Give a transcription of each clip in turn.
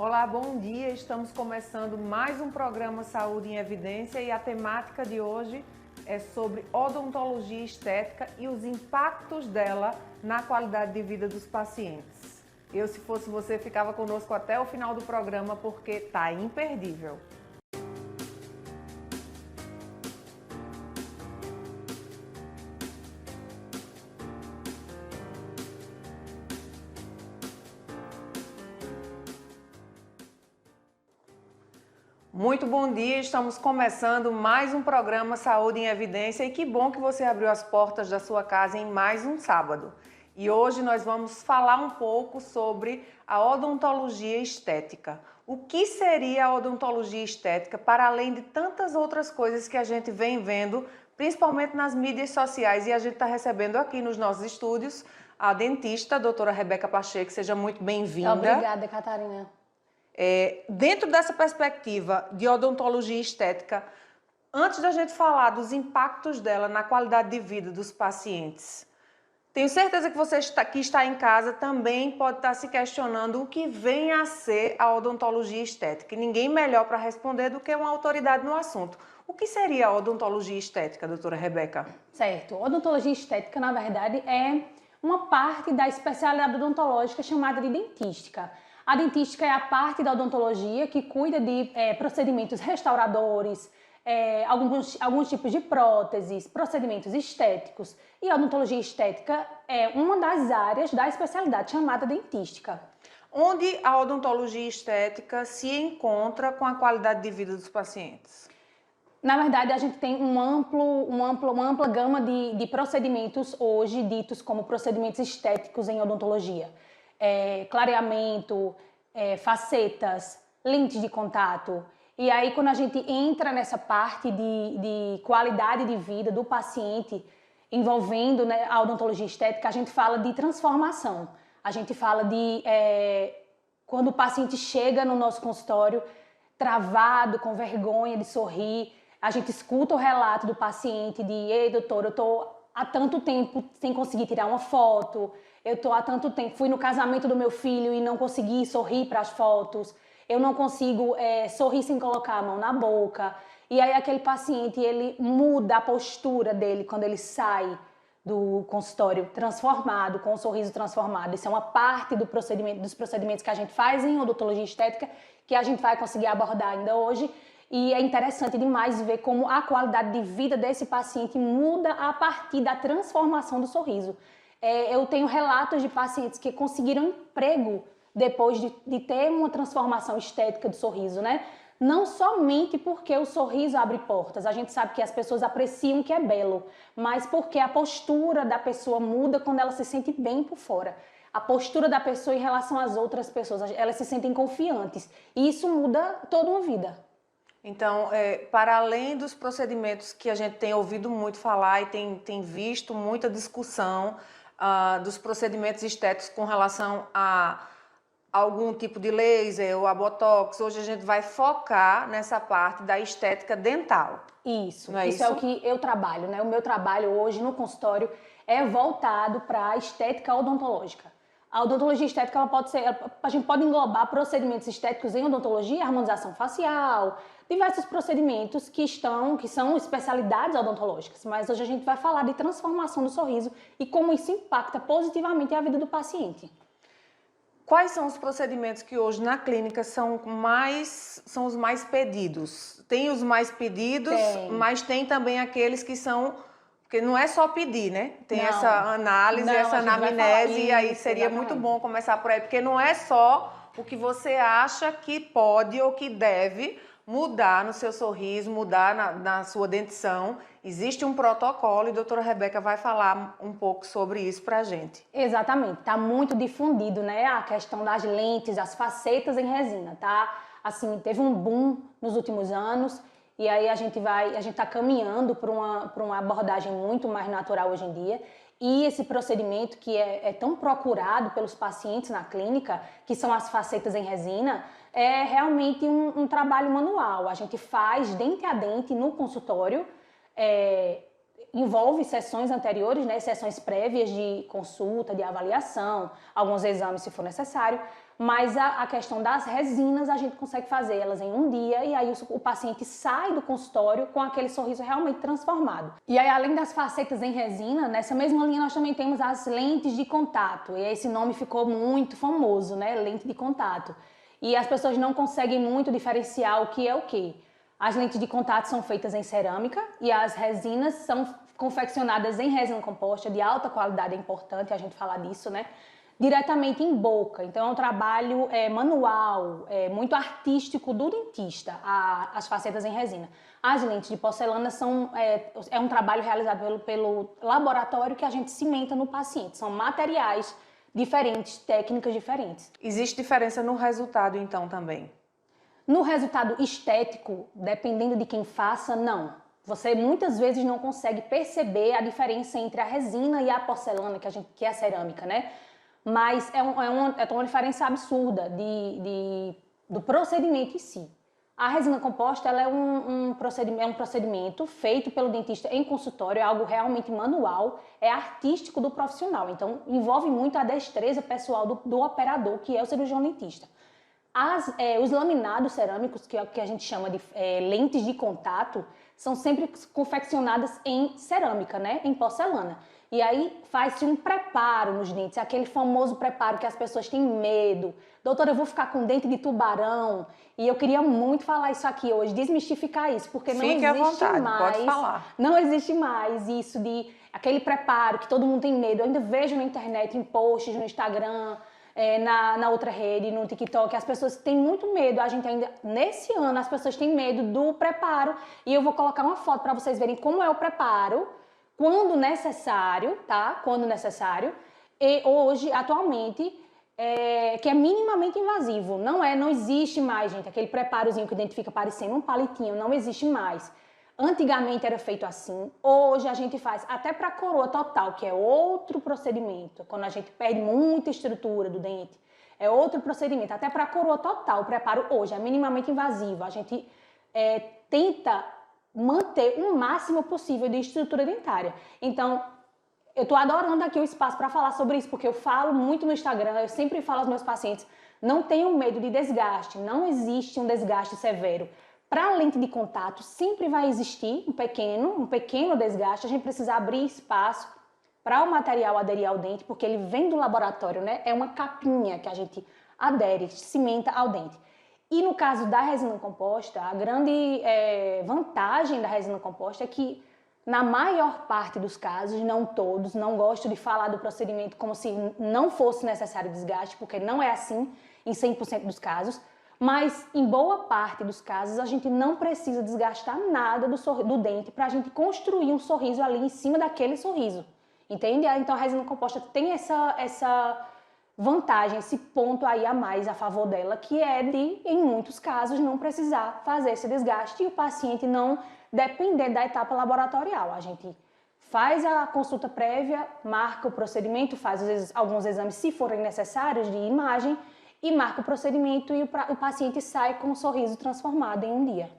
Olá, bom dia. Estamos começando mais um programa Saúde em Evidência e a temática de hoje é sobre odontologia estética e os impactos dela na qualidade de vida dos pacientes. Eu, se fosse você, ficava conosco até o final do programa porque tá imperdível. Muito bom dia, estamos começando mais um programa Saúde em Evidência e que bom que você abriu as portas da sua casa em mais um sábado. E hoje nós vamos falar um pouco sobre a odontologia estética. O que seria a odontologia estética para além de tantas outras coisas que a gente vem vendo, principalmente nas mídias sociais, e a gente está recebendo aqui nos nossos estúdios a dentista, a doutora Rebeca Pacheco. Seja muito bem-vinda. Obrigada, Catarina. Dentro dessa perspectiva de odontologia estética, antes da gente falar dos impactos dela na qualidade de vida dos pacientes, tenho certeza que você que está em casa também pode estar se questionando o que vem a ser a odontologia estética. E ninguém melhor para responder do que uma autoridade no assunto. O que seria a odontologia estética, doutora Rebeca? Certo. Odontologia estética, na verdade, é uma parte da especialidade odontológica chamada de dentística. A dentística é a parte da odontologia que cuida de procedimentos restauradores, alguns tipos de próteses, procedimentos estéticos. E a odontologia estética é uma das áreas da especialidade chamada dentística. Onde a odontologia estética se encontra com a qualidade de vida dos pacientes? Na verdade, a gente tem uma ampla gama de procedimentos hoje ditos como procedimentos estéticos em odontologia. Clareamento, facetas, lentes de contato. E aí, quando a gente entra nessa parte de qualidade de vida do paciente, envolvendo, né, a odontologia estética, a gente fala de transformação. A gente fala de quando o paciente chega no nosso consultório travado, com vergonha de sorrir, a gente escuta o relato do paciente de: ei, doutor, eu tô há tanto tempo sem conseguir tirar uma foto, eu tô há tanto tempo, fui no casamento do meu filho e não consegui sorrir para as fotos, eu não consigo sorrir sem colocar a mão na boca. E aí aquele paciente, ele muda a postura dele quando ele sai do consultório transformado, com o sorriso transformado. Isso é uma parte do procedimento, dos procedimentos que a gente faz em odontologia estética, que a gente vai conseguir abordar ainda hoje. E é interessante demais ver como a qualidade de vida desse paciente muda a partir da transformação do sorriso. Eu tenho relatos de pacientes que conseguiram emprego depois de ter uma transformação estética do sorriso, né? Não somente porque o sorriso abre portas, a gente sabe que as pessoas apreciam que é belo, mas porque a postura da pessoa muda quando ela se sente bem por fora. A postura da pessoa em relação às outras pessoas, elas se sentem confiantes. E isso muda toda uma vida. Então, para além dos procedimentos que a gente tem ouvido muito falar e tem visto muita discussão dos procedimentos estéticos com relação a algum tipo de laser ou a botox, hoje a gente vai focar nessa parte da estética dental. Isso, não é isso é o que eu trabalho, né? O meu trabalho hoje no consultório é voltado para a estética odontológica. A odontologia estética, ela pode ser, a gente pode englobar procedimentos estéticos em odontologia, harmonização facial, diversos procedimentos que são especialidades odontológicas, mas hoje a gente vai falar de transformação do sorriso e como isso impacta positivamente a vida do paciente. Quais são os procedimentos que hoje na clínica são os mais pedidos? Tem os mais pedidos, mas tem também aqueles que são... Porque não é só pedir, né? Tem essa análise, essa anamnese, e aí seria exatamente. muito bom começar por aí, porque não é só o que você acha que pode ou que deve mudar no seu sorriso, mudar na sua dentição. Existe um protocolo e a doutora Rebeca vai falar um pouco sobre isso pra gente. Está muito difundido, né, a questão das lentes, as facetas em resina, tá? Assim, teve um boom nos últimos anos e aí a gente está caminhando para uma abordagem muito mais natural hoje em dia. E esse procedimento que é tão procurado pelos pacientes na clínica, que são as facetas em resina, é realmente um trabalho manual. A gente faz dente a dente no consultório, envolve sessões anteriores, né, sessões prévias de consulta, de avaliação, alguns exames se for necessário, Mas a questão das resinas, a gente consegue fazer elas em um dia e aí o paciente sai do consultório com aquele sorriso realmente transformado. E aí, além das facetas em resina, nessa mesma linha nós também temos as lentes de contato. E esse nome ficou muito famoso, né? Lente de contato. E as pessoas não conseguem muito diferenciar o que é o que. As lentes de contato são feitas em cerâmica e as resinas são confeccionadas em resina composta de alta qualidade, é importante a gente falar disso, né? Diretamente em boca. Então é um trabalho manual, muito artístico do dentista, as facetas em resina. As lentes de porcelana é um trabalho realizado pelo laboratório que a gente cimenta no paciente. São materiais diferentes, técnicas diferentes. Existe diferença no resultado então também? No resultado estético, dependendo de quem faça, não. Você muitas vezes não consegue perceber a diferença entre a resina e a porcelana, que é a cerâmica, né? Mas é uma diferença absurda do procedimento em si. A resina composta ela é um procedimento feito pelo dentista em consultório, é algo realmente manual, é artístico do profissional. Então, envolve muito a destreza pessoal do operador, que é o cirurgião dentista. Os laminados cerâmicos, que é o que a gente chama de lentes de contato, são sempre confeccionadas em cerâmica, né? Em porcelana. E aí faz-se um preparo nos dentes, aquele famoso preparo que as pessoas têm medo. Doutora, eu vou ficar com dente de tubarão. E eu queria muito falar isso aqui hoje, desmistificar isso, porque não Fique existe à vontade, mais. pode falar. Não existe mais isso de aquele preparo que todo mundo tem medo. Eu ainda vejo na internet, em posts no Instagram, na outra rede, no TikTok, as pessoas têm muito medo. A gente ainda, nesse ano, as pessoas têm medo do preparo. E eu vou colocar uma foto para vocês verem como é o preparo, quando necessário, tá? Quando necessário. E hoje, atualmente, que é minimamente invasivo. Não existe mais, gente, aquele preparozinho que o dente fica parecendo um palitinho, não existe mais. Antigamente era feito assim, hoje a gente faz até para coroa total, que é outro procedimento, quando a gente perde muita estrutura do dente, é outro procedimento, até para coroa total, o preparo hoje é minimamente invasivo, a gente tenta manter o máximo possível de estrutura dentária. Então, eu tô adorando aqui o espaço para falar sobre isso, porque eu falo muito no Instagram, eu sempre falo aos meus pacientes, não tenham medo de desgaste, não existe um desgaste severo. Para a lente de contato, sempre vai existir um pequeno desgaste. A gente precisa abrir espaço para o material aderir ao dente, porque ele vem do laboratório, né? É uma capinha que a gente adere, cimenta ao dente. E no caso da resina composta, a grande vantagem da resina composta é que, na maior parte dos casos, não todos, não gosto de falar do procedimento como se não fosse necessário desgaste, porque não é assim em 100% dos casos, mas em boa parte dos casos a gente não precisa desgastar nada do dente para a gente construir um sorriso ali em cima daquele sorriso, entende? Então a resina composta tem essa vantagem, esse ponto aí a mais a favor dela, que é de, em muitos casos, não precisar fazer esse desgaste e o paciente não depender da etapa laboratorial. A gente faz a consulta prévia, marca o procedimento, faz alguns exames se forem necessários de imagem, e marca o procedimento e o paciente sai com um sorriso transformado em um dia.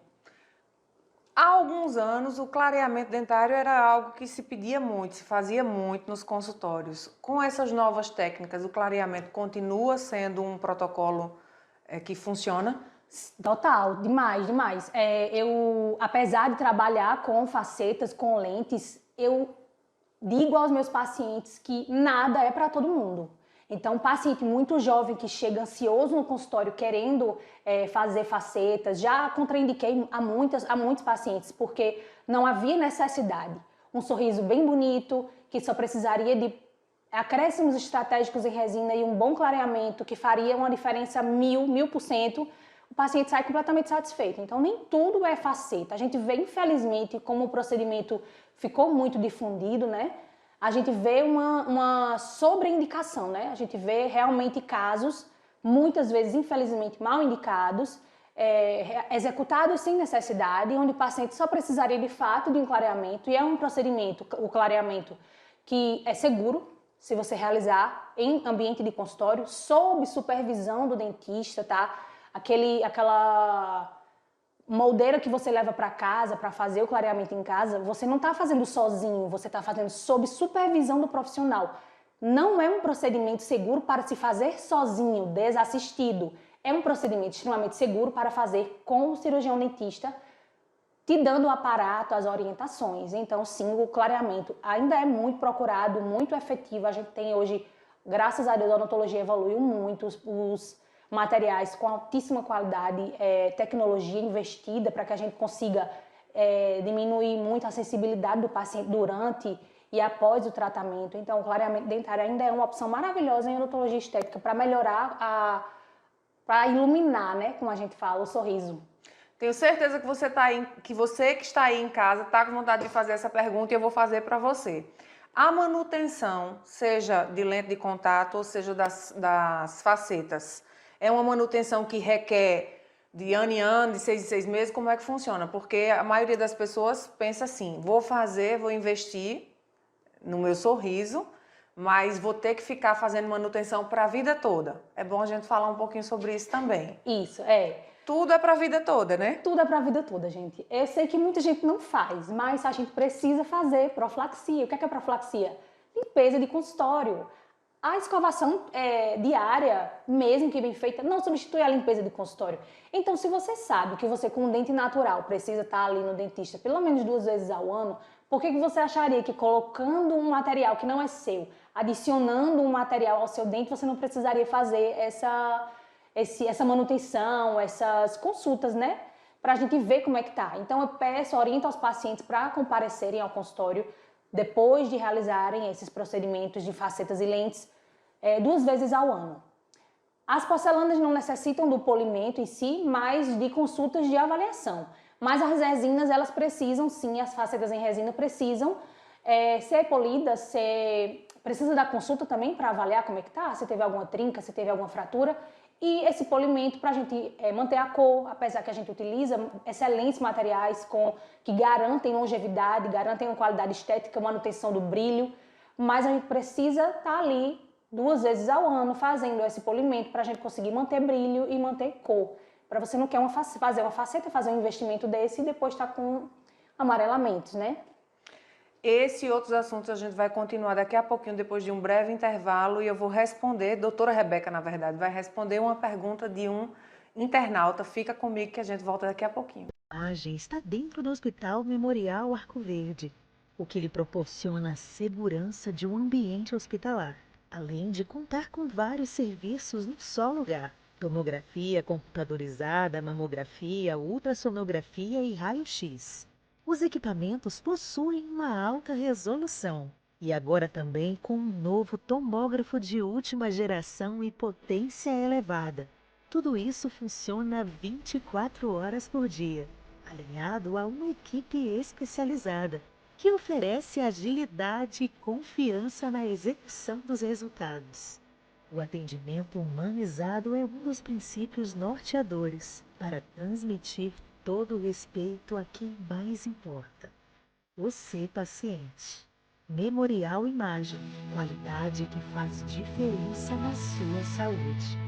Há alguns anos, o clareamento dentário era algo que se pedia muito, se fazia muito nos consultórios. Com essas novas técnicas, o clareamento continua sendo um protocolo que funciona? Total, demais. Apesar de trabalhar com facetas, com lentes, eu digo aos meus pacientes que nada é para todo mundo. Então, um paciente muito jovem que chega ansioso no consultório querendo fazer facetas, já contraindiquei a muitos pacientes porque não havia necessidade. Um sorriso bem bonito, que só precisaria de acréscimos estratégicos em resina e um bom clareamento que faria uma diferença 1000%, o paciente sai completamente satisfeito. Então, nem tudo é faceta. A gente vê, infelizmente, como o procedimento ficou muito difundido, né? A gente vê uma sobreindicação, né? A gente vê realmente casos, muitas vezes, infelizmente, mal indicados, executados sem necessidade, onde o paciente só precisaria, de fato, de um clareamento, e é um procedimento, o clareamento, que é seguro, se você realizar em ambiente de consultório, sob supervisão do dentista, tá? Aquela moldeira que você leva para casa para fazer o clareamento em casa, você não está fazendo sozinho, você está fazendo sob supervisão do profissional. não é um procedimento seguro para se fazer sozinho, desassistido. É um procedimento extremamente seguro para fazer com o cirurgião dentista, te dando o aparato, as orientações. Então, sim, o clareamento ainda é muito procurado, muito efetivo. A gente tem hoje, graças a Deus, a odontologia evoluiu muito, os materiais com altíssima qualidade, tecnologia investida para que a gente consiga diminuir muito a sensibilidade do paciente durante e após o tratamento. Então, o clareamento dentário ainda é uma opção maravilhosa em odontologia estética para melhorar, para iluminar, né, como a gente fala, o sorriso. Tenho certeza que você que está aí em casa está com vontade de fazer essa pergunta e eu vou fazer para você. A manutenção, seja de lente de contato ou seja das facetas, é uma manutenção que requer de ano em ano, de 6 em 6 meses? Como é que funciona? Porque a maioria das pessoas pensa assim, vou investir no meu sorriso, mas vou ter que ficar fazendo manutenção para a vida toda. É bom a gente falar um pouquinho sobre isso também. Isso, Tudo é para a vida toda, né? Tudo é para a vida toda, gente. Eu sei que muita gente não faz, mas a gente precisa fazer profilaxia. O que é profilaxia? Limpeza de consultório. A escovação diária, mesmo que bem feita, não substitui a limpeza de consultório. Então, se você sabe que você com um dente natural precisa estar ali no dentista pelo menos 2 vezes ao ano, por que você acharia que colocando um material que não é seu, adicionando um material ao seu dente, você não precisaria fazer essa manutenção, essas consultas, né? Pra gente ver como é que tá. Então eu oriento aos pacientes para comparecerem ao consultório depois de realizarem esses procedimentos de facetas e lentes 2 vezes ao ano. As porcelanas não necessitam do polimento em si, mas de consultas de avaliação. Mas as resinas, elas precisam sim, as facetas em resina precisam ser polidas, precisa da consulta também para avaliar como é que tá, se teve alguma trinca, se teve alguma fratura. E esse polimento para a gente manter a cor, apesar que a gente utiliza excelentes materiais que garantem longevidade, garantem uma qualidade estética, manutenção do brilho, mas a gente precisa estar ali 2 vezes ao ano fazendo esse polimento para a gente conseguir manter brilho e manter cor. Para você não quer fazer uma faceta, fazer um investimento desse e depois estar com amarelamentos, né? Esse e outros assuntos a gente vai continuar daqui a pouquinho, depois de um breve intervalo, e eu vou responder, doutora Rebeca, na verdade, vai responder uma pergunta de um internauta. Fica comigo que a gente volta daqui a pouquinho. A imagem está dentro do Hospital Memorial Arco Verde, o que lhe proporciona a segurança de um ambiente hospitalar, além de contar com vários serviços num só lugar. Tomografia computadorizada, mamografia, ultrassonografia e raio-x. Os equipamentos possuem uma alta resolução e agora também com um novo tomógrafo de última geração e potência elevada. Tudo isso funciona 24 horas por dia, alinhado a uma equipe especializada, que oferece agilidade e confiança na execução dos resultados. O atendimento humanizado é um dos princípios norteadores para transmitir todo o respeito a quem mais importa. Você, paciente. Memorial Imagem, qualidade que faz diferença na sua saúde.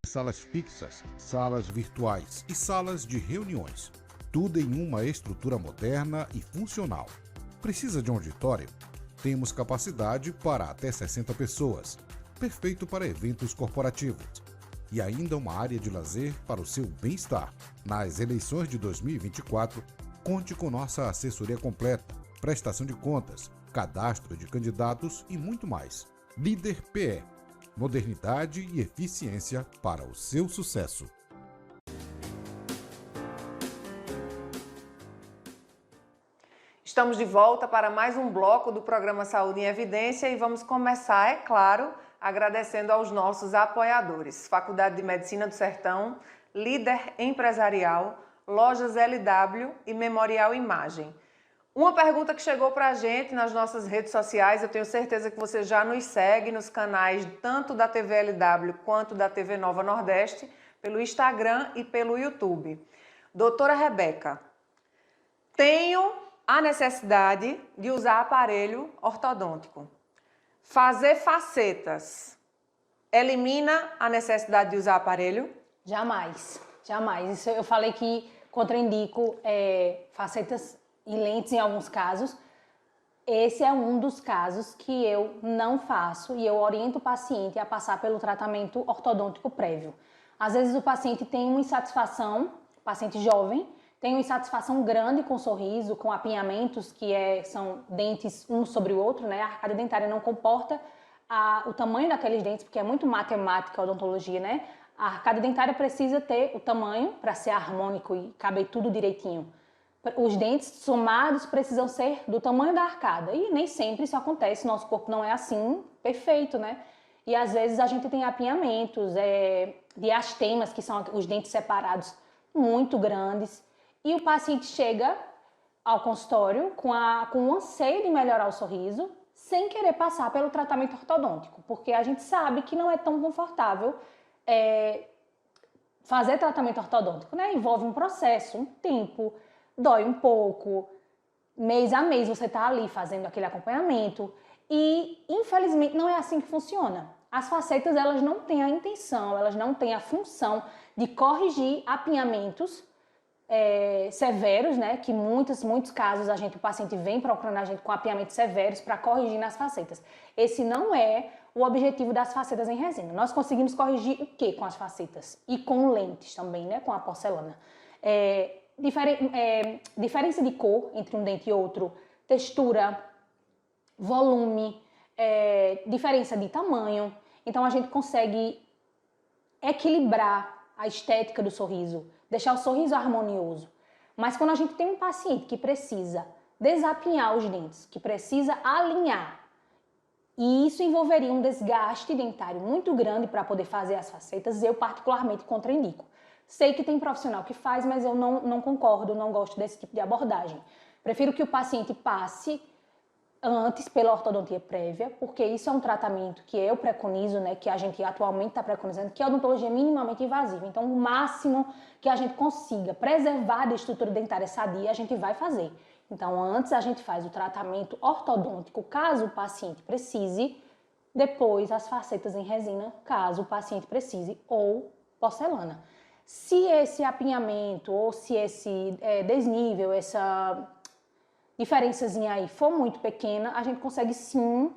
Salas fixas, salas virtuais e salas de reuniões. Tudo em uma estrutura moderna e funcional. Precisa de um auditório? Temos capacidade para até 60 pessoas. Perfeito para eventos corporativos. E ainda uma área de lazer para o seu bem-estar. Nas eleições de 2024, conte com nossa assessoria completa, prestação de contas, cadastro de candidatos e muito mais. Líder PE. Modernidade e eficiência para o seu sucesso. Estamos de volta para mais um bloco do programa Saúde em Evidência e vamos começar, é claro, agradecendo aos nossos apoiadores. Faculdade de Medicina do Sertão, Líder Empresarial, Lojas LW e Memorial Imagem. Uma pergunta que chegou para a gente nas nossas redes sociais, eu tenho certeza que você já nos segue nos canais tanto da TV LW quanto da TV Nova Nordeste, pelo Instagram e pelo YouTube. Doutora Rebeca, tenho a necessidade de usar aparelho ortodôntico. Fazer facetas elimina a necessidade de usar aparelho? Jamais, jamais. Isso eu falei que contraindico facetas e lentes em alguns casos. Esse é um dos casos que eu não faço e eu oriento o paciente a passar pelo tratamento ortodôntico prévio. Às vezes o paciente tem uma insatisfação, paciente jovem, tem uma insatisfação grande com o sorriso, com apinhamentos, são dentes um sobre o outro, né? A arcada dentária não comporta o tamanho daqueles dentes, porque é muito matemática a odontologia, né? A arcada dentária precisa ter o tamanho para ser harmônico e caber tudo direitinho. Os dentes somados precisam ser do tamanho da arcada. E nem sempre isso acontece, nosso corpo não é assim, perfeito, né? E às vezes a gente tem apinhamentos, diastemas, que são os dentes separados muito grandes. E o paciente chega ao consultório com o anseio de melhorar o sorriso, sem querer passar pelo tratamento ortodôntico, porque a gente sabe que não é tão confortável fazer tratamento ortodôntico, né? Envolve um processo, um tempo, dói um pouco, mês a mês você está ali fazendo aquele acompanhamento e, infelizmente, não é assim que funciona. As facetas, elas não têm a intenção, elas não têm a função de corrigir apinhamentos severos, né? Que muitos casos o paciente vem procurando a gente com apinhamentos severos para corrigir nas facetas. Esse não é o objetivo das facetas em resina. Nós conseguimos corrigir o que com as facetas? E com lentes também, né? Com a porcelana. Diferença de cor entre um dente e outro, textura, volume, diferença de tamanho. Então a gente consegue equilibrar a estética do sorriso, deixar o sorriso harmonioso. Mas quando a gente tem um paciente que precisa desapinhar os dentes, que precisa alinhar, e isso envolveria um desgaste dentário muito grande para poder fazer as facetas, eu particularmente contraindico. Sei que tem profissional que faz, mas eu não concordo, não gosto desse tipo de abordagem. Prefiro que o paciente passe antes pela ortodontia prévia, porque isso é um tratamento que eu preconizo, né, que a gente atualmente está preconizando, que é a odontologia minimamente invasiva. Então, o máximo que a gente consiga preservar da estrutura dentária sadia, a gente vai fazer. Então, antes a gente faz o tratamento ortodôntico, caso o paciente precise, depois as facetas em resina, caso o paciente precise, ou porcelana. Se esse apinhamento ou se esse desnível, essa diferençazinha aí for muito pequena, a gente consegue sim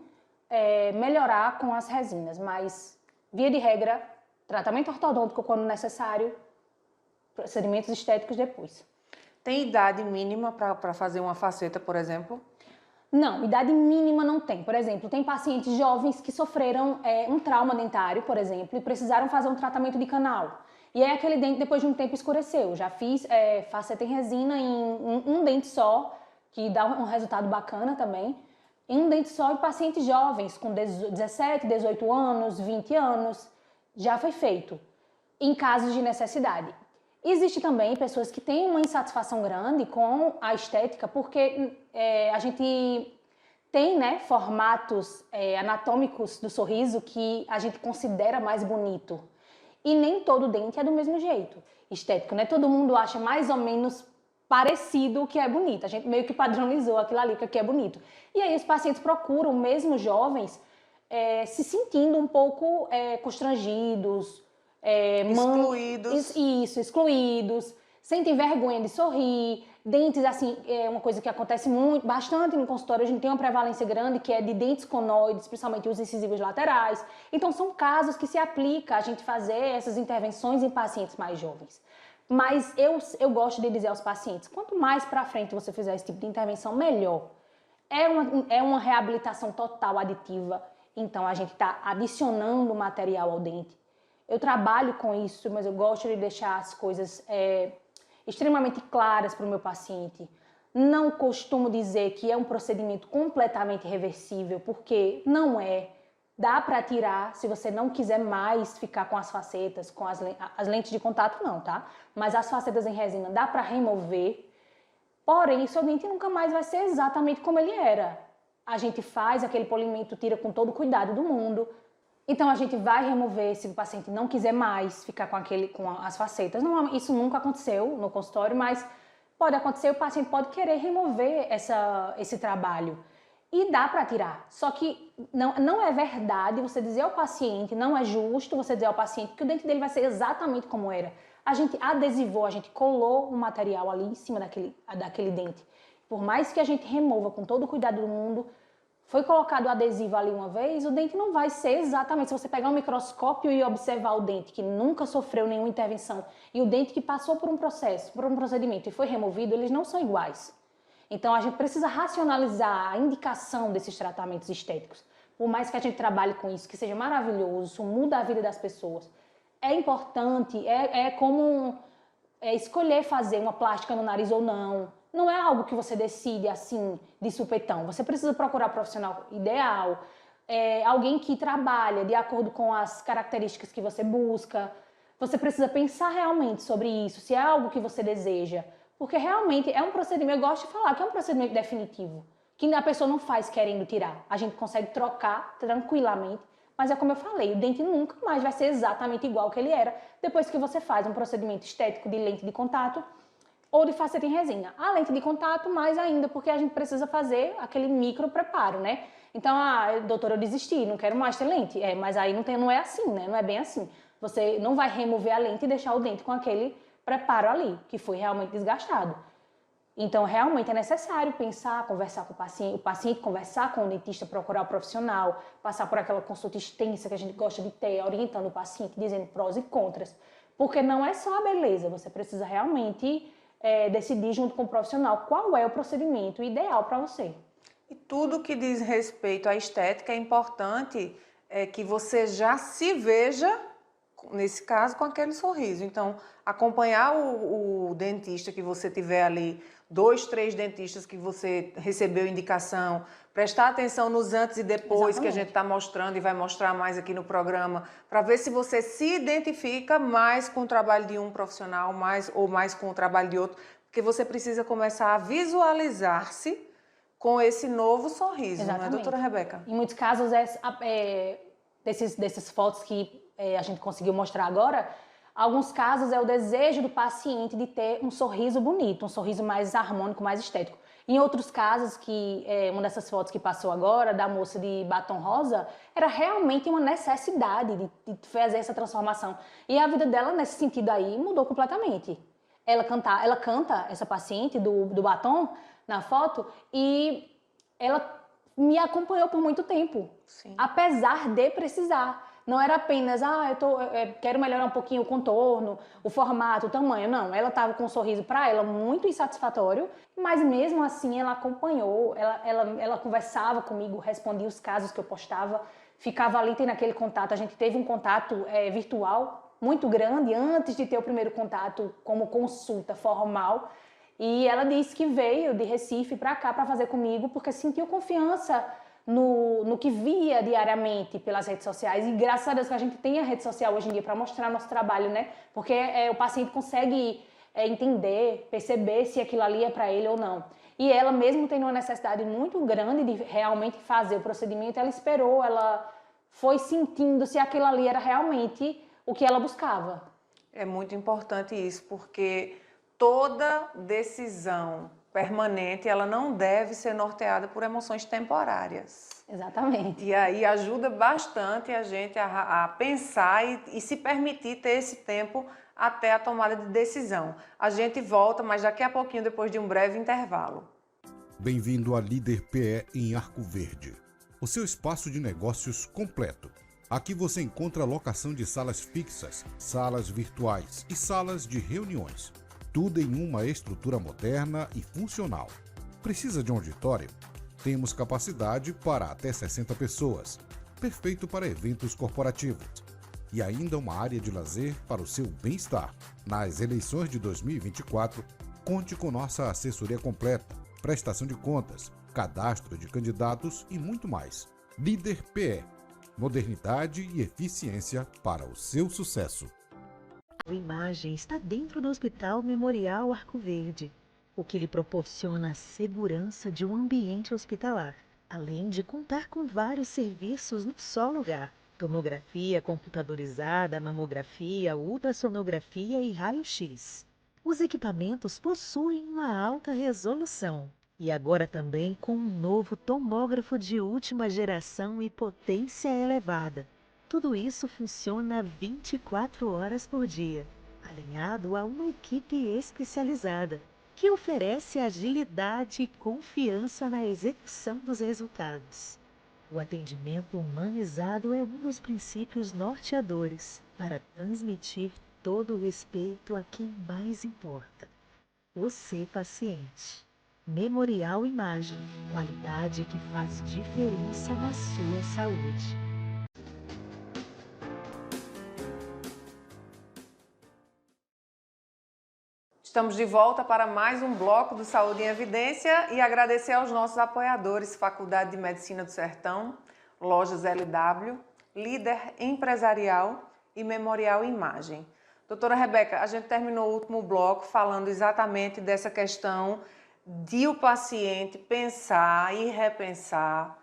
melhorar com as resinas, mas via de regra, tratamento ortodôntico quando necessário, procedimentos estéticos depois. Tem idade mínima para fazer uma faceta, por exemplo? Não, idade mínima não tem. Por exemplo, tem pacientes jovens que sofreram um trauma dentário, por exemplo, e precisaram fazer um tratamento de canal. E aí aquele dente, depois de um tempo, escureceu. Já fiz faceta em resina em um dente só, que dá um resultado bacana também. Em um dente só, em pacientes jovens, com 17, 18 anos, 20 anos, já foi feito, em casos de necessidade. Existe também pessoas que têm uma insatisfação grande com a estética, porque a gente tem, né, formatos anatômicos do sorriso que a gente considera mais bonito. E nem todo dente é do mesmo jeito estético, né? Todo mundo acha mais ou menos parecido o que é bonito. A gente meio que padronizou aquilo ali, que é bonito. E aí os pacientes procuram, mesmo jovens, se sentindo um pouco constrangidos, excluídos. Excluídos, sentem vergonha de sorrir, dentes, assim, é uma coisa que acontece bastante no consultório. A gente tem uma prevalência grande que é de dentes conoides, principalmente os incisivos laterais. Então são casos que se aplica a gente fazer essas intervenções em pacientes mais jovens. Mas eu gosto de dizer aos pacientes, quanto mais para frente você fizer esse tipo de intervenção, melhor. É uma reabilitação total aditiva, então a gente está adicionando material ao dente. Eu trabalho com isso, mas eu gosto de deixar as coisas extremamente claras para o meu paciente. Não costumo dizer que é um procedimento completamente reversível, porque não é. Dá para tirar, se você não quiser mais ficar com as facetas, com as lentes de contato não, tá? Mas as facetas em resina dá para remover, porém seu dente nunca mais vai ser exatamente como ele era. A gente faz aquele polimento, tira com todo o cuidado do mundo. Então a gente vai remover se o paciente não quiser mais ficar com as facetas. Não, isso nunca aconteceu no consultório, mas pode acontecer, o paciente pode querer remover esse trabalho. E dá para tirar. Só que não é verdade você dizer ao paciente, não é justo você dizer ao paciente que o dente dele vai ser exatamente como era. A gente adesivou, a gente colou um material ali em cima daquele dente. Por mais que a gente remova com todo o cuidado do mundo, foi colocado o adesivo ali uma vez, o dente não vai ser exatamente. Se você pegar um microscópio e observar o dente que nunca sofreu nenhuma intervenção e o dente que passou por um processo, por um procedimento e foi removido, eles não são iguais. Então a gente precisa racionalizar a indicação desses tratamentos estéticos. Por mais que a gente trabalhe com isso, que seja maravilhoso, isso muda a vida das pessoas. É importante, como escolher fazer uma plástica no nariz ou não. Não é algo que você decide assim, de supetão. Você precisa procurar um profissional ideal, alguém que trabalha de acordo com as características que você busca. Você precisa pensar realmente sobre isso, se é algo que você deseja. Porque realmente é um procedimento, eu gosto de falar que é um procedimento definitivo, que a pessoa não faz querendo tirar. A gente consegue trocar tranquilamente, mas é como eu falei, o dente nunca mais vai ser exatamente igual que ele era depois que você faz um procedimento estético de lente de contato ou de faceta em resina. A lente de contato, mais ainda, porque a gente precisa fazer aquele micro preparo, né? Então, doutora, eu desisti, não quero mais ter lente. Mas aí não é assim, né? Não é bem assim. Você não vai remover a lente e deixar o dente com aquele preparo ali, que foi realmente desgastado. Então, realmente é necessário pensar, conversar com o paciente conversar com o dentista, procurar o profissional, passar por aquela consulta extensa que a gente gosta de ter, orientando o paciente, dizendo prós e contras. Porque não é só a beleza, você precisa realmente decidir junto com o profissional qual é o procedimento ideal para você. E tudo que diz respeito à estética é importante que você já se veja, nesse caso, com aquele sorriso. Então, acompanhar o dentista que você tiver ali, 2, 3 dentistas que você recebeu indicação, prestar atenção nos antes e depois. Exatamente. Que a gente está mostrando e vai mostrar mais aqui no programa, para ver se você se identifica mais com o trabalho de um profissional ou mais com o trabalho de outro, porque você precisa começar a visualizar-se com esse novo sorriso. Exatamente. Não é, doutora Rebeca? Em muitos casos, dessas fotos que a gente conseguiu mostrar agora, alguns casos é o desejo do paciente de ter um sorriso bonito, um sorriso mais harmônico, mais estético. Em outros casos, uma dessas fotos que passou agora, da moça de batom rosa, era realmente uma necessidade de fazer essa transformação. E a vida dela, nesse sentido aí, mudou completamente. Ela canta, essa paciente do batom, na foto, e ela me acompanhou por muito tempo. Sim. Apesar de precisar. Não era apenas, quero melhorar um pouquinho o contorno, o formato, o tamanho. Não, ela estava com um sorriso para ela muito insatisfatório, mas mesmo assim ela acompanhou, ela conversava comigo, respondia os casos que eu postava, ficava ali tendo aquele contato. A gente teve um contato virtual muito grande antes de ter o primeiro contato como consulta formal. E ela disse que veio de Recife para cá para fazer comigo porque sentiu confiança no que via diariamente pelas redes sociais. E graças a Deus que a gente tem a rede social hoje em dia para mostrar nosso trabalho, né? Porque o paciente consegue entender, perceber se aquilo ali é para ele ou não. E ela, mesmo tendo uma necessidade muito grande de realmente fazer o procedimento, ela esperou, ela foi sentindo se aquilo ali era realmente o que ela buscava. É muito importante isso, porque toda decisão permanente, ela não deve ser norteada por emoções temporárias. Exatamente. E aí ajuda bastante a gente a pensar e se permitir ter esse tempo até a tomada de decisão. A gente volta, mas daqui a pouquinho, depois de um breve intervalo. Bem-vindo à Líder PE em Arco Verde, o seu espaço de negócios completo. Aqui você encontra locação de salas fixas, salas virtuais e salas de reuniões. Tudo em uma estrutura moderna e funcional. Precisa de um auditório? Temos capacidade para até 60 pessoas. Perfeito para eventos corporativos. E ainda uma área de lazer para o seu bem-estar. Nas eleições de 2024, conte com nossa assessoria completa, prestação de contas, cadastro de candidatos e muito mais. Líder PE. Modernidade e eficiência para o seu sucesso. A imagem está dentro do Hospital Memorial Arco Verde, o que lhe proporciona a segurança de um ambiente hospitalar, além de contar com vários serviços num só lugar: tomografia computadorizada, mamografia, ultrassonografia e raio-x. Os equipamentos possuem uma alta resolução e agora também com um novo tomógrafo de última geração e potência elevada. Tudo isso funciona 24 horas por dia, alinhado a uma equipe especializada, que oferece agilidade e confiança na execução dos resultados. O atendimento humanizado é um dos princípios norteadores para transmitir todo o respeito a quem mais importa: você, paciente. Memorial Imagem, qualidade que faz diferença na sua saúde. Estamos de volta para mais um bloco do Saúde em Evidência e agradecer aos nossos apoiadores, Faculdade de Medicina do Sertão, Lojas LW, Líder Empresarial e Memorial Imagem. Doutora Rebeca, a gente terminou o último bloco falando exatamente dessa questão de o paciente pensar e repensar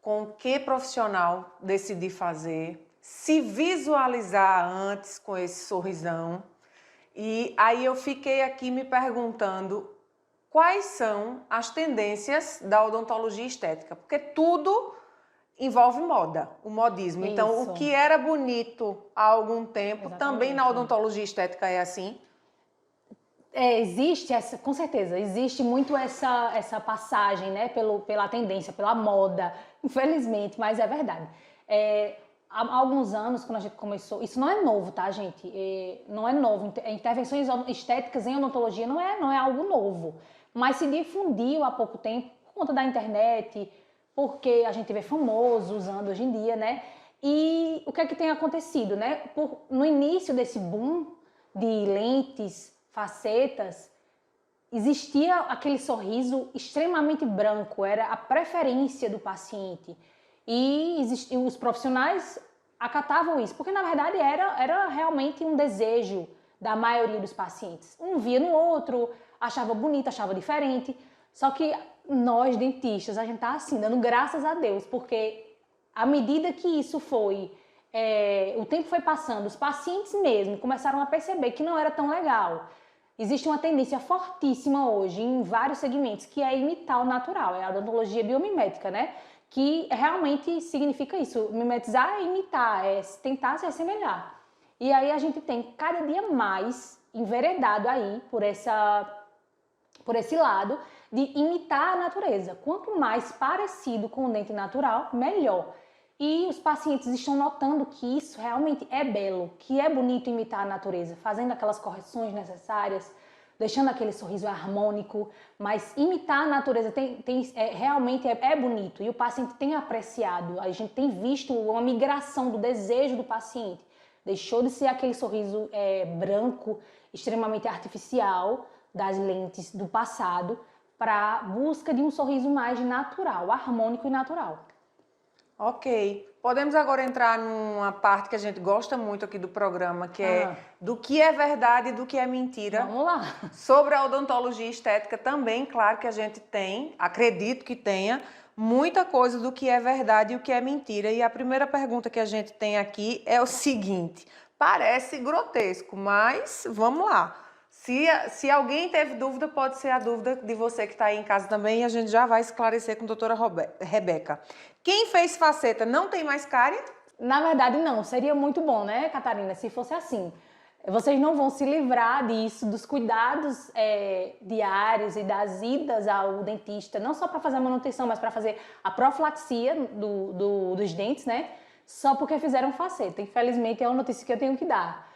com que profissional decidir fazer, se visualizar antes com esse sorrisão. E aí eu fiquei aqui me perguntando quais são as tendências da odontologia estética, porque tudo envolve moda, o modismo. Isso. Então, o que era bonito há algum tempo, também na odontologia estética é assim? Existe essa, com certeza, existe muito essa passagem, né, pela tendência, pela moda, infelizmente, mas é verdade. Há alguns anos, quando a gente começou, isso não é novo, tá, gente? Não é novo. Intervenções estéticas em odontologia não é algo novo, mas se difundiu há pouco tempo por conta da internet, porque a gente vê famosos usando hoje em dia, né? E o que é que tem acontecido, né? No início desse boom de lentes, facetas, existia aquele sorriso extremamente branco, era a preferência do paciente. E os profissionais acatavam isso, porque na verdade era realmente um desejo da maioria dos pacientes. Um via no outro, achava bonito, achava diferente. Só que nós, dentistas, a gente tá assim, dando graças a Deus, porque à medida que isso foi, o tempo foi passando, os pacientes mesmo começaram a perceber que não era tão legal. Existe uma tendência fortíssima hoje em vários segmentos, que é imitar o natural, é a odontologia biomimética, né? Que realmente significa isso, mimetizar é imitar, é tentar se assemelhar. E aí a gente tem cada dia mais enveredado aí por esse lado de imitar a natureza. Quanto mais parecido com o dente natural, melhor. E os pacientes estão notando que isso realmente é belo, que é bonito imitar a natureza, fazendo aquelas correções necessárias, deixando aquele sorriso harmônico, mas imitar a natureza realmente é bonito e o paciente tem apreciado. A gente tem visto uma migração do desejo do paciente. Deixou de ser aquele sorriso branco, extremamente artificial das lentes do passado, para a busca de um sorriso mais natural, harmônico e natural. Ok. Podemos agora entrar numa parte que a gente gosta muito aqui do programa, que é do que é verdade e do que é mentira. Vamos lá. Sobre a odontologia estética também, claro que a gente tem, acredito que tenha, muita coisa do que é verdade e o que é mentira. E a primeira pergunta que a gente tem aqui é o seguinte: parece grotesco, mas vamos lá. Se alguém teve dúvida, pode ser a dúvida de você que está aí em casa também, e a gente já vai esclarecer com a doutora Rebeca. Quem fez faceta não tem mais cárie? Na verdade, não. Seria muito bom, né, Catarina, se fosse assim. Vocês não vão se livrar disso, dos cuidados diários e das idas ao dentista, não só para fazer a manutenção, mas para fazer a profilaxia dos dentes, né? Só porque fizeram faceta. Infelizmente, é uma notícia que eu tenho que dar.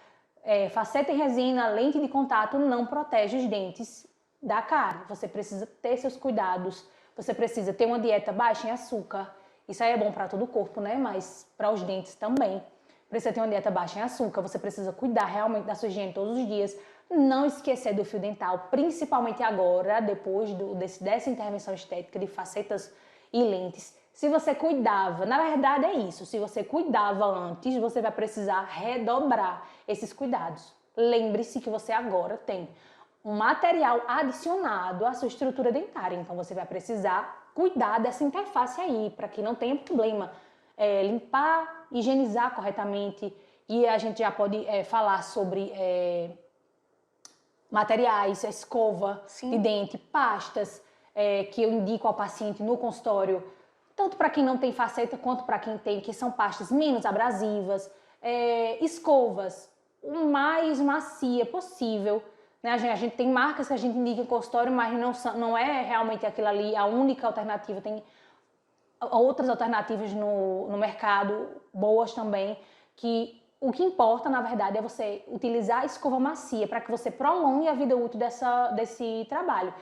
Faceta em resina, lente de contato não protege os dentes da cárie. Você precisa ter seus cuidados, você precisa ter uma dieta baixa em açúcar. Isso aí é bom para todo o corpo, né? Mas para os dentes também. Precisa ter uma dieta baixa em açúcar, você precisa cuidar realmente da sua higiene todos os dias. Não esquecer do fio dental, principalmente agora, depois dessa intervenção estética de facetas e lentes. Se você cuidava, na verdade é isso, se você cuidava antes, você vai precisar redobrar esses cuidados. Lembre-se que você agora tem um material adicionado à sua estrutura dentária, então você vai precisar cuidar dessa interface aí, para que não tenha problema. Limpar, higienizar corretamente, e a gente já pode falar sobre materiais, escova de dente, pastas que eu indico ao paciente no consultório, tanto para quem não tem faceta quanto para quem tem, que são pastas menos abrasivas, escovas o mais macia possível, Né? A gente tem marcas que a gente indica em consultório, mas não é realmente aquilo ali a única alternativa. Tem outras alternativas no mercado, boas também, que o que importa, na verdade, é você utilizar a escova macia para que você prolongue a vida útil desse trabalho.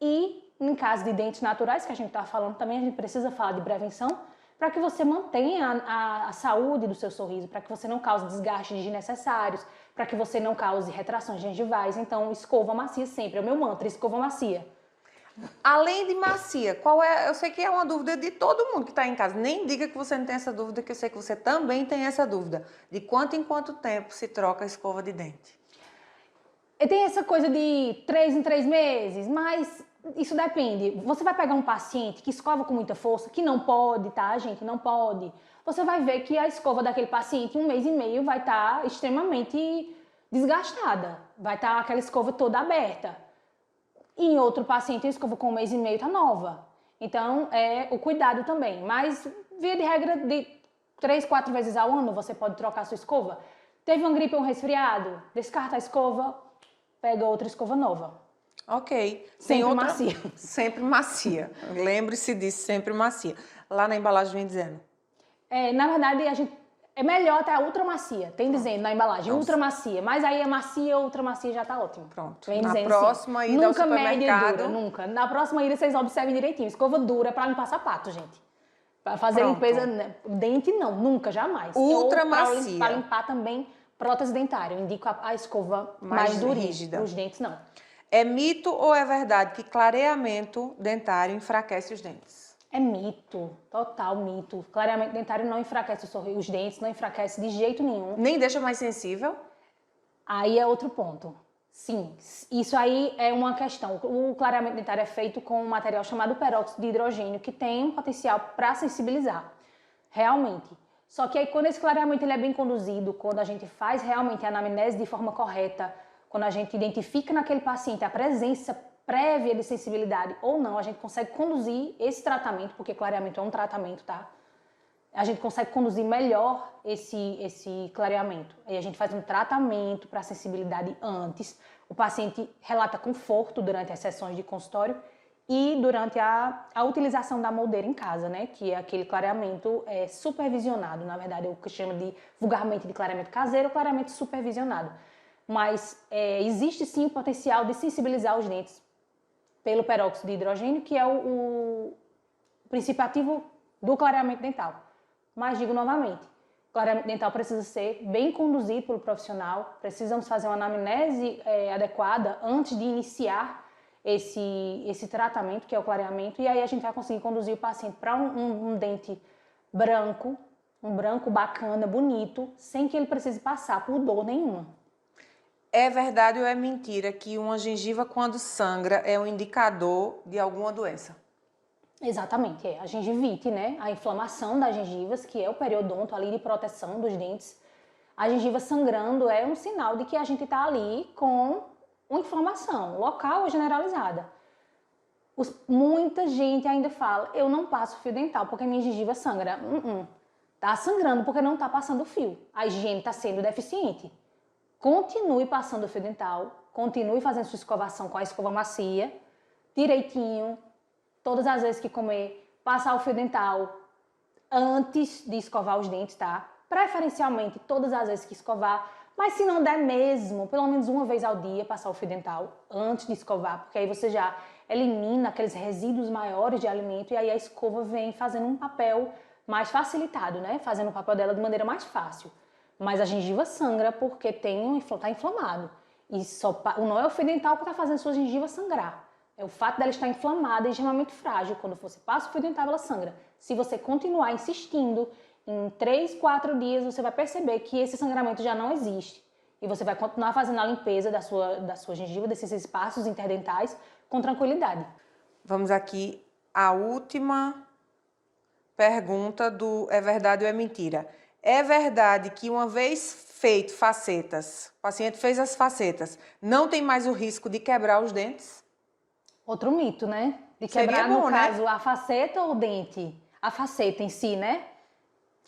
E, em caso de dentes naturais, que a gente está falando também, a gente precisa falar de prevenção, para que você mantenha a saúde do seu sorriso, para que você não cause desgastes desnecessários, para que você não cause retrações gengivais. Então, escova macia sempre, é o meu mantra, escova macia. Além de macia, qual é? Eu sei que é uma dúvida de todo mundo que está em casa. Nem diga que você não tem essa dúvida, que eu sei que você também tem essa dúvida. De quanto em quanto tempo se troca a escova de dente? E tem essa coisa de 3 em 3 meses, mas isso depende. Você vai pegar um paciente que escova com muita força, que não pode, tá, gente? Não pode. Você vai ver que a escova daquele paciente, em 1 mês e meio, vai estar extremamente desgastada. Vai estar aquela escova toda aberta. E em outro paciente, a escova com 1 mês e meio está nova. Então, é o cuidado também. Mas, via de regra, de 3, 4 vezes ao ano, você pode trocar a sua escova. Teve uma gripe ou um resfriado? Descarta a escova, pega outra escova nova. Ok. Sempre macia. Sempre macia. Lembre-se disso, sempre macia. Lá na embalagem vem dizendo. Na verdade, é melhor até a ultra macia. Tem dizendo na embalagem, ultra macia. Mas aí a macia ou ultra macia já tá ótimo. Pronto. Vem Na dizendo, próxima ida ao nunca supermercado... média e dura, nunca. Na próxima ida vocês observem direitinho. Escova dura para limpar sapato, gente. Para fazer limpeza, dente não, nunca, jamais. Ultra ou macia. Para limpar também prótese dentária. Eu indico a escova mais durinha. Rígida. Os dentes não. É mito ou é verdade que clareamento dentário enfraquece os dentes? É mito, total mito. Clareamento dentário não enfraquece os dentes, não enfraquece de jeito nenhum. Nem deixa mais sensível? Aí é outro ponto. Sim, isso aí é uma questão. O clareamento dentário é feito com um material chamado peróxido de hidrogênio, que tem um potencial para sensibilizar, realmente. Só que aí quando esse clareamento ele é bem conduzido, quando a gente faz realmente a anamnese de forma correta, quando a gente identifica naquele paciente a presença prévia de sensibilidade ou não, a gente consegue conduzir esse tratamento, porque clareamento é um tratamento, tá? A gente consegue conduzir melhor esse clareamento. Aí a gente faz um tratamento para sensibilidade antes, o paciente relata conforto durante as sessões de consultório e durante a utilização da moldeira em casa, né? Que é aquele clareamento supervisionado, na verdade, é o que chama vulgarmente de clareamento caseiro ou clareamento supervisionado. Mas existe sim o potencial de sensibilizar os dentes pelo peróxido de hidrogênio, que é o princípio ativo do clareamento dental. Mas digo novamente, o clareamento dental precisa ser bem conduzido pelo profissional, precisamos fazer uma anamnese adequada antes de iniciar esse tratamento, que é o clareamento, e aí a gente vai conseguir conduzir o paciente para um dente branco, um branco bacana, bonito, sem que ele precise passar por dor nenhuma. É verdade ou é mentira que uma gengiva, quando sangra, é um indicador de alguma doença? Exatamente, a gengivite, né? A inflamação das gengivas, que é o periodonto ali de proteção dos dentes. A gengiva sangrando é um sinal de que a gente está ali com uma inflamação local ou generalizada. Muita gente ainda fala, eu não passo fio dental porque minha gengiva sangra. Tá sangrando porque não está passando fio. A higiene está sendo deficiente. Continue passando o fio dental, continue fazendo sua escovação com a escova macia, direitinho, todas as vezes que comer, passar o fio dental antes de escovar os dentes, tá? Preferencialmente todas as vezes que escovar, mas se não der mesmo, pelo menos uma vez ao dia passar o fio dental antes de escovar, porque aí você já elimina aqueles resíduos maiores de alimento e aí a escova vem fazendo um papel mais facilitado, né? Fazendo o papel dela de maneira mais fácil. Mas a gengiva sangra porque está inflamado. E não é o fio dental que está fazendo a sua gengiva sangrar. É o fato dela estar inflamada e extremamente frágil. Quando você passa o fio dental, ela sangra. Se você continuar insistindo, em 3, 4 dias você vai perceber que esse sangramento já não existe. E você vai continuar fazendo a limpeza da sua gengiva, desses espaços interdentais, com tranquilidade. Vamos aqui à última pergunta do é verdade ou é mentira. É verdade que uma vez feito facetas, o paciente fez as facetas, não tem mais o risco de quebrar os dentes? Outro mito, né? De quebrar, Seria bom, no caso, né? a faceta ou o dente? A faceta em si, né?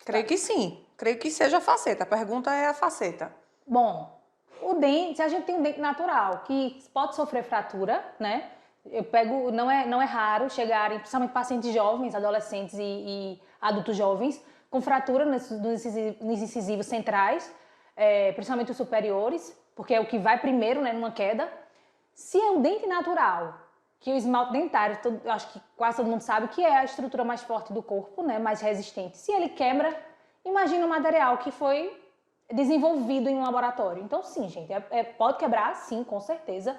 Creio que sim. Creio que seja a faceta. A pergunta é a faceta. Bom, O dente, se a gente tem um dente natural que pode sofrer fratura, né? Não é raro chegarem, principalmente pacientes jovens, adolescentes e adultos jovens, com fratura nos incisivos centrais, principalmente os superiores, porque é o que vai primeiro, né, numa queda. Se é um dente natural, que o esmalte dentário, eu acho que quase todo mundo sabe que é a estrutura mais forte do corpo, né, mais resistente. Se ele quebra, imagina o material que foi desenvolvido em um laboratório. Então, sim, gente, pode quebrar, sim, com certeza.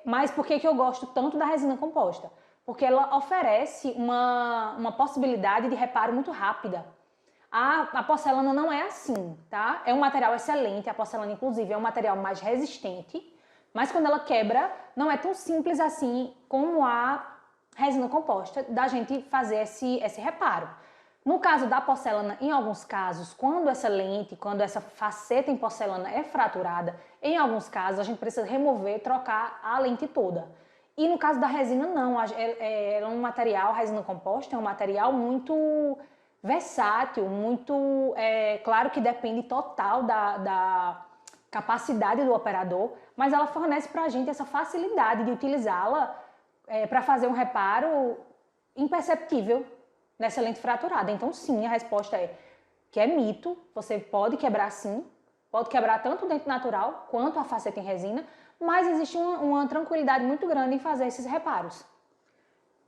Mas por que eu gosto tanto da resina composta? Porque ela oferece uma possibilidade de reparo muito rápida. A porcelana não é assim, tá? É um material excelente, a porcelana, inclusive, é um material mais resistente, mas quando ela quebra, não é tão simples assim como a resina composta da gente fazer esse reparo. No caso da porcelana, em alguns casos, quando essa lente, quando essa faceta em porcelana é fraturada, em alguns casos a gente precisa remover, trocar a lente toda. E no caso da resina, não. É um material, a resina composta é um material muito versátil, muito... claro que depende total da capacidade do operador, mas ela fornece para a gente essa facilidade de utilizá-la para fazer um reparo imperceptível nessa lente fraturada. Então, sim, a resposta é que é mito, você pode quebrar sim, pode quebrar tanto o dente natural quanto a faceta em resina, mas existe uma tranquilidade muito grande em fazer esses reparos.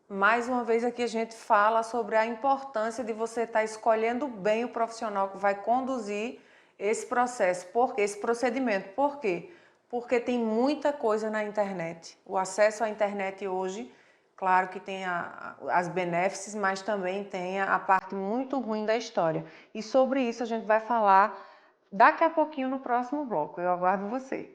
Mais uma vez aqui a gente fala sobre a importância de você estar escolhendo bem o profissional que vai conduzir esse processo, esse procedimento. Por quê? Porque tem muita coisa na internet. O acesso à internet hoje, claro que tem as benéficas, mas também tem a parte muito ruim da história. E sobre isso a gente vai falar daqui a pouquinho no próximo bloco. Eu aguardo você.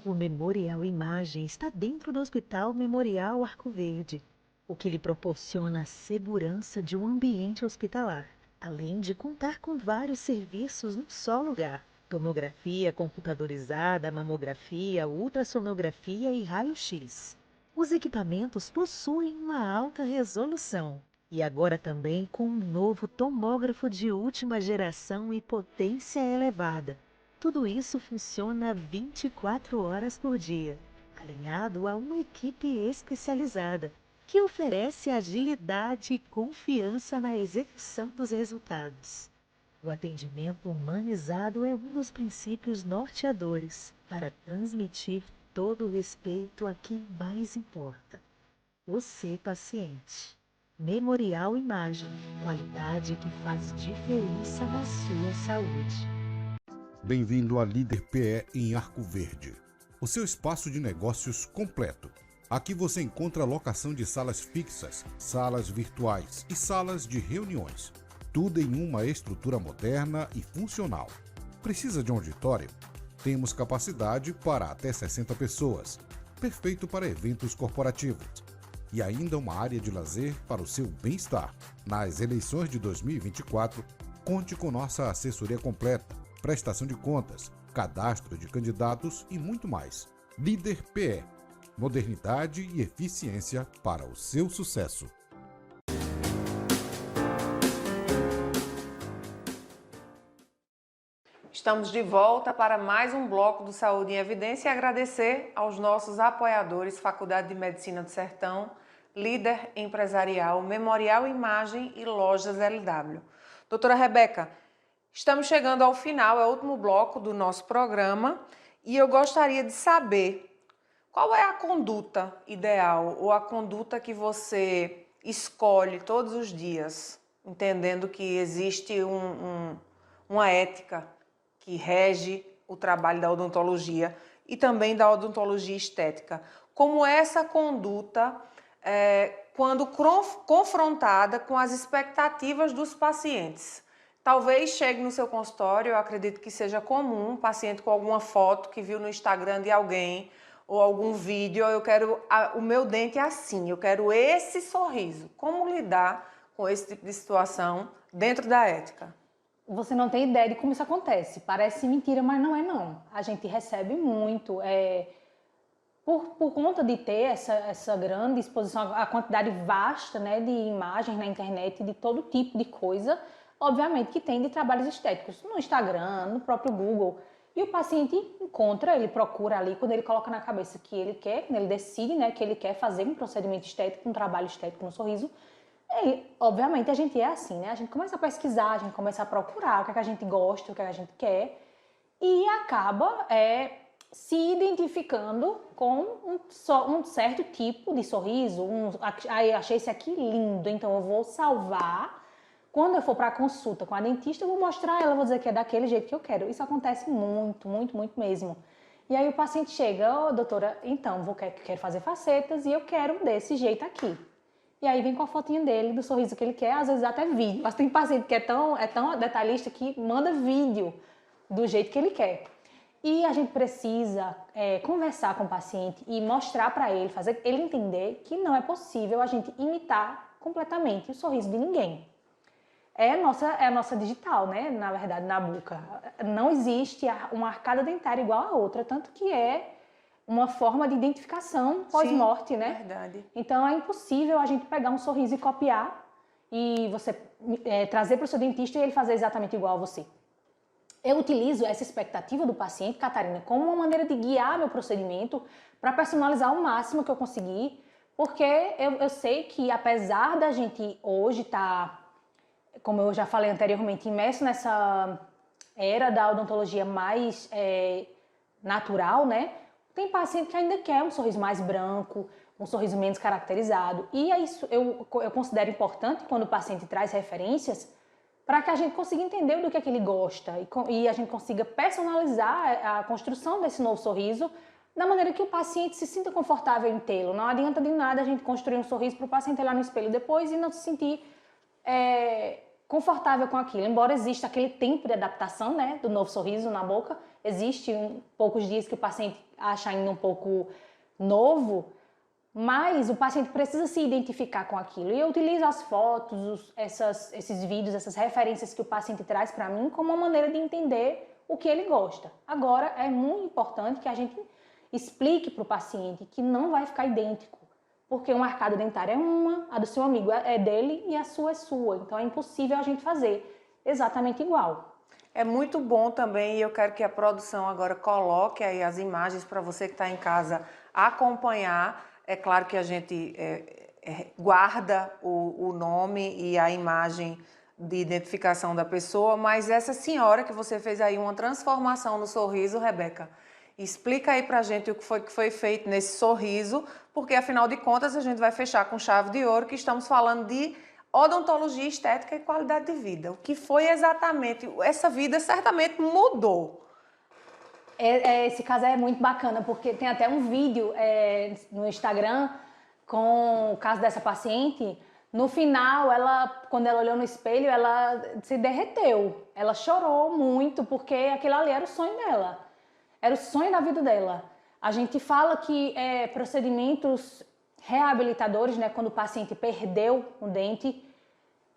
O Memorial Imagem está dentro do Hospital Memorial Arco Verde, o que lhe proporciona a segurança de um ambiente hospitalar, além de contar com vários serviços num só lugar: tomografia computadorizada, mamografia, ultrassonografia e raio-x. Os equipamentos possuem uma alta resolução e agora também com um novo tomógrafo de última geração e potência elevada. Tudo isso funciona 24 horas por dia, alinhado a uma equipe especializada, que oferece agilidade e confiança na execução dos resultados. O atendimento humanizado é um dos princípios norteadores para transmitir todo o respeito a quem mais importa: você, paciente. Memorial Imagem, qualidade que faz diferença na sua saúde. Bem-vindo à Líder PE em Arco Verde, o seu espaço de negócios completo. Aqui você encontra locação de salas fixas, salas virtuais e salas de reuniões. Tudo em uma estrutura moderna e funcional. Precisa de um auditório? Temos capacidade para até 60 pessoas, perfeito para eventos corporativos. E ainda uma área de lazer para o seu bem-estar. Nas eleições de 2024, conte com nossa assessoria completa, prestação de contas, cadastro de candidatos e muito mais. Líder PE, modernidade e eficiência para o seu sucesso. Estamos de volta para mais um bloco do Saúde em Evidência e agradecer aos nossos apoiadores, Faculdade de Medicina do Sertão, Líder Empresarial, Memorial Imagem e Lojas LW. Doutora Rebeca, estamos chegando ao final, é o último bloco do nosso programa e eu gostaria de saber qual é a conduta ideal ou a conduta que você escolhe todos os dias, entendendo que existe uma ética que rege o trabalho da odontologia e também da odontologia estética. Como essa conduta, quando confrontada com as expectativas dos pacientes. Talvez chegue no seu consultório, eu acredito que seja comum, um paciente com alguma foto que viu no Instagram de alguém ou algum vídeo, eu quero o meu dente assim, eu quero esse sorriso. Como lidar com esse tipo de situação dentro da ética? Você não tem ideia de como isso acontece. Parece mentira, mas não é não. A gente recebe muito. Por conta de ter essa grande exposição, a quantidade vasta, né, de imagens na internet, de todo tipo de coisa, obviamente, que tem de trabalhos estéticos no Instagram, no próprio Google. E o paciente encontra, ele procura ali, quando ele coloca na cabeça que ele quer, ele decide, né, que ele quer fazer um procedimento estético, um trabalho estético no sorriso. E, obviamente, a gente é assim, né? A gente começa a pesquisar, a gente começa a procurar o que é que a gente gosta, o que é que a gente quer e acaba se identificando com um certo tipo de sorriso. Aí achei esse aqui lindo, então eu vou salvar. Quando eu for para a consulta com a dentista, eu vou mostrar ela, vou dizer que é daquele jeito que eu quero. Isso acontece muito, muito, muito mesmo. E aí o paciente chega, doutora, então, quero fazer facetas e eu quero desse jeito aqui. E aí vem com a fotinha dele, do sorriso que ele quer, às vezes até vídeo. Mas tem paciente que é tão detalhista que manda vídeo do jeito que ele quer. E a gente precisa conversar com o paciente e mostrar para ele, fazer ele entender que não é possível a gente imitar completamente o sorriso de ninguém. É a nossa digital, né? Na verdade, na boca. Não existe uma arcada dentária igual a outra, tanto que é uma forma de identificação pós-morte, né? Verdade. Então, é impossível a gente pegar um sorriso e copiar e você trazer para o seu dentista e ele fazer exatamente igual a você. Eu utilizo essa expectativa do paciente, Catarina, como uma maneira de guiar meu procedimento para personalizar o máximo que eu conseguir, porque eu sei que apesar da gente hoje estar, como eu já falei anteriormente, imerso nessa era da odontologia mais natural, né? Tem paciente que ainda quer um sorriso mais branco, um sorriso menos caracterizado. E é isso eu considero importante quando o paciente traz referências para que a gente consiga entender do que é que ele gosta e a gente consiga personalizar a construção desse novo sorriso da maneira que o paciente se sinta confortável em tê-lo. Não adianta de nada a gente construir um sorriso para o paciente olhar no espelho depois e não se sentir confortável com aquilo. Embora exista aquele tempo de adaptação, né, do novo sorriso na boca, existe poucos dias que o paciente acha ainda um pouco novo, mas o paciente precisa se identificar com aquilo. E eu utilizo as fotos, esses vídeos, essas referências que o paciente traz para mim como uma maneira de entender o que ele gosta. Agora, é muito importante que a gente explique para o paciente que não vai ficar idêntico, porque uma arcada dentária é uma, a do seu amigo é dele e a sua é sua. Então, é impossível a gente fazer exatamente igual. É muito bom também, e eu quero que a produção agora coloque aí as imagens para você que está em casa acompanhar. É claro que a gente guarda o nome e a imagem de identificação da pessoa, mas essa senhora que você fez aí uma transformação no sorriso, Rebeca, explica aí pra gente o que foi feito nesse sorriso, porque afinal de contas a gente vai fechar com chave de ouro que estamos falando de odontologia estética e qualidade de vida. O que foi exatamente? Essa vida certamente mudou. Esse caso é muito bacana, porque tem até um vídeo no Instagram com o caso dessa paciente. No final, quando ela olhou no espelho, ela se derreteu. Ela chorou muito, porque aquilo ali era o sonho dela. Era o sonho da vida dela. A gente fala que procedimentos reabilitadores, né, quando o paciente perdeu um dente,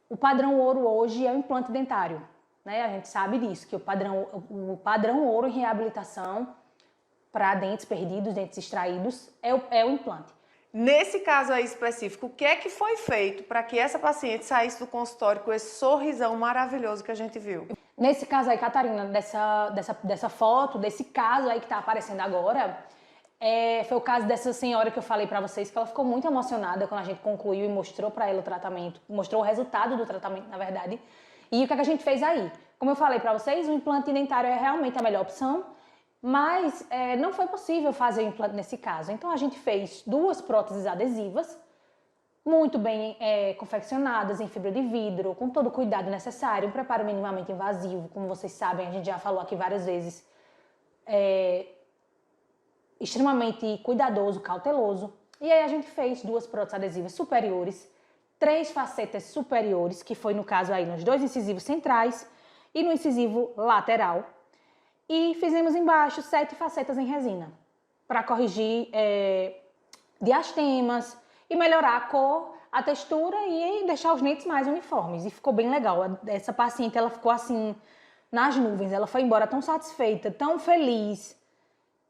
o padrão ouro hoje é o implante dentário. Né? A gente sabe disso, que o padrão ouro em reabilitação para dentes perdidos, dentes extraídos, é o implante. Nesse caso aí específico, o que é que foi feito para que essa paciente saísse do consultório com esse sorrisão maravilhoso que a gente viu? Nesse caso aí, Catarina, dessa foto, desse caso aí que está aparecendo agora, foi o caso dessa senhora que eu falei para vocês, que ela ficou muito emocionada quando a gente concluiu e mostrou para ela o tratamento, mostrou o resultado do tratamento, na verdade. E o que a gente fez aí? Como eu falei para vocês, o implante dentário é realmente a melhor opção, mas não foi possível fazer o implante nesse caso. Então a gente fez 2 próteses adesivas, muito bem confeccionadas em fibra de vidro, com todo o cuidado necessário, um preparo minimamente invasivo, como vocês sabem, a gente já falou aqui várias vezes, extremamente cuidadoso, cauteloso. E aí a gente fez 2 próteses adesivas superiores, 3 facetas superiores, que foi no caso aí nos 2 incisivos centrais e no incisivo lateral. E fizemos embaixo 7 facetas em resina, para corrigir diastemas e melhorar a cor, a textura e deixar os dentes mais uniformes. E ficou bem legal. Essa paciente, ela ficou assim, nas nuvens. Ela foi embora tão satisfeita, tão feliz.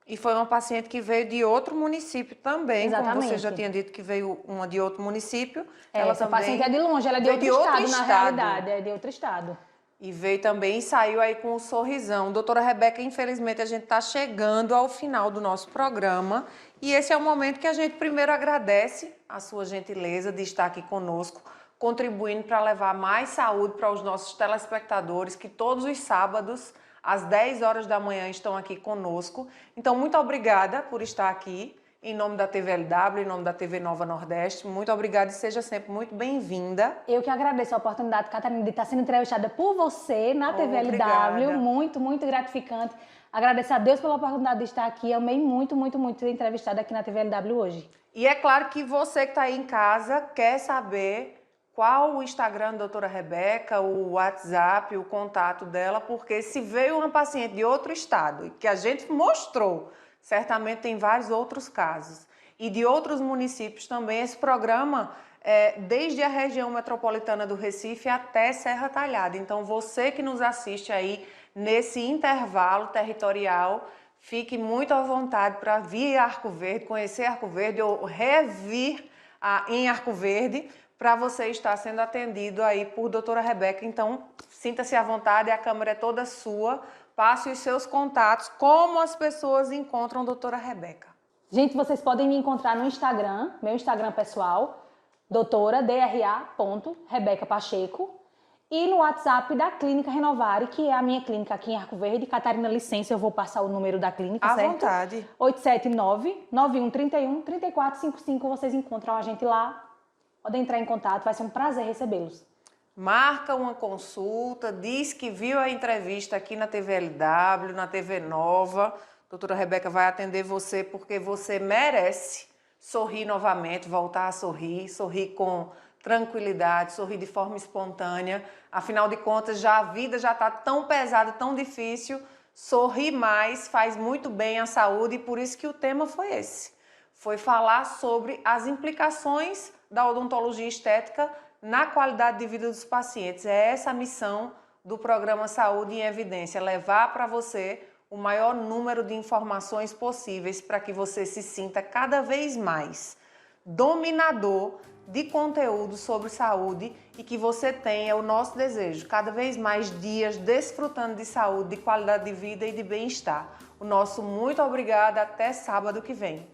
E foi uma paciente que veio de outro município também, Exatamente. Como você já tinha dito que veio uma de outro município. Essa paciente é de longe, ela é de outro estado, na realidade, é de outro estado. E veio também e saiu aí com um sorrisão. Doutora Rebeca, infelizmente a gente está chegando ao final do nosso programa e esse é o momento que a gente primeiro agradece a sua gentileza de estar aqui conosco, contribuindo para levar mais saúde para os nossos telespectadores que todos os sábados, às 10 horas da manhã, estão aqui conosco. Então, muito obrigada por estar aqui. Em nome da TVLW, em nome da TV Nova Nordeste, muito obrigada e seja sempre muito bem-vinda. Eu que agradeço a oportunidade, Catarina, de estar sendo entrevistada por você na TVLW. Obrigada. Muito, muito gratificante. Agradeço a Deus pela oportunidade de estar aqui. Amei muito, muito, muito ser entrevistada aqui na TVLW hoje. E é claro que você que está aí em casa quer saber qual o Instagram da doutora Rebeca, o WhatsApp, o contato dela, porque se veio uma paciente de outro estado e que a gente mostrou, certamente tem vários outros casos. E de outros municípios também, esse programa, desde a região metropolitana do Recife até Serra Talhada. Então, você que nos assiste aí nesse intervalo territorial, fique muito à vontade para vir a Arco Verde, conhecer Arco Verde ou revir em Arco Verde, para você estar sendo atendido aí por doutora Rebeca. Então, sinta-se à vontade, a câmera é toda sua. Passe os seus contatos, como as pessoas encontram a doutora Rebeca. Gente, vocês podem me encontrar no Instagram, meu Instagram pessoal, doutora.dra.Rebeca Pacheco, e no WhatsApp da Clínica Renovare, que é a minha clínica aqui em Arco Verde. Catarina, licença, eu vou passar o número da clínica, certo? À vontade. 879-9131-3455, vocês encontram a gente lá, podem entrar em contato, vai ser um prazer recebê-los. Marca uma consulta, diz que viu a entrevista aqui na TVLW, na TV Nova. Doutora Rebeca vai atender você porque você merece sorrir novamente, voltar a sorrir, sorrir com tranquilidade, sorrir de forma espontânea. Afinal de contas, a vida já está tão pesada, tão difícil. Sorrir mais faz muito bem à saúde e por isso que o tema foi esse. Foi falar sobre as implicações da odontologia estética na qualidade de vida dos pacientes. É essa a missão do programa Saúde em Evidência, levar para você o maior número de informações possíveis para que você se sinta cada vez mais dominador de conteúdo sobre saúde e que você tenha o nosso desejo, cada vez mais dias desfrutando de saúde, de qualidade de vida e de bem-estar. O nosso muito obrigada, até sábado que vem.